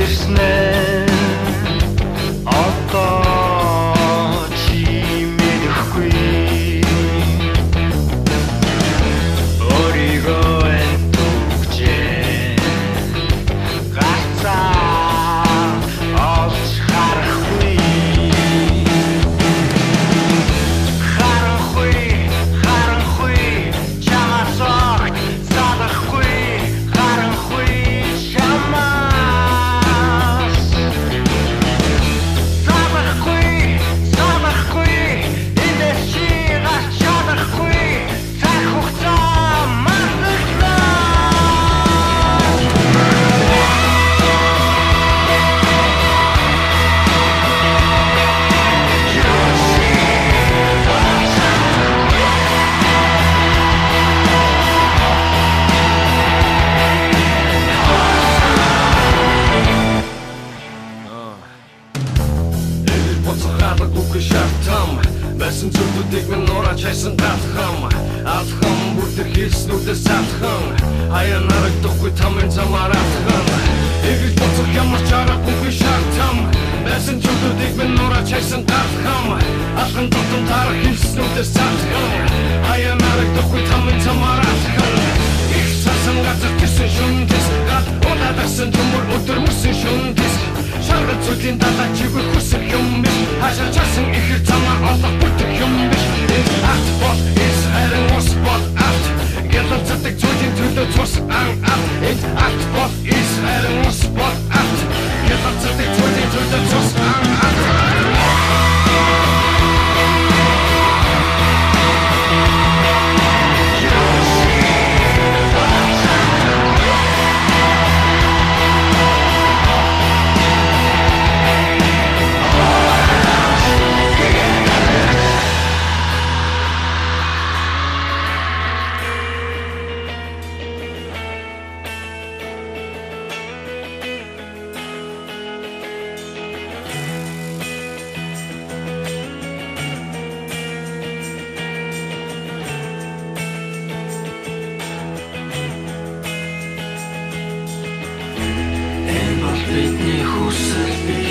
ирсэн одоо чи мэдэхгүй өөрийгөө энтүгчээ гацаа олж харахгүй харанхуй чамаас огт залахгүй харанхуй чамаас залахгүй эндээс чи гарч чадахгүй цаг хугацаа мартагдлаа Боцохаадаггүй шаардсан байсан зүйлүүдийг минь нураж хайсан даатхан алхан бүтэр хийснүүдээс цаатхан хаяа нарагдахгүй тамын замаар атхан эргэж боцох ямар ч аргагүй шаардсан байсан зүйлүүдийг минь нураж хайсан даатхан алхан дотон тарах хийснүүдээс цаатхан хаяа нарагдахгүй тамын замаар атхан их цасан газар гисэн шүндэс гад удадасан төмөр өдөр мөсөн шүндэс шаргал зүйлийн далаа чигүй хүсэх юм биш хашаа часан ихэр замаа олох бүтэх юм биш акт бол is харин ус бол акт гэлэлцдэг зүйлийн төлөө цус акт акт бол is харин ус бол акт гэлэлцдэг зүйлийн төлөө цус акт Бидний хүсэл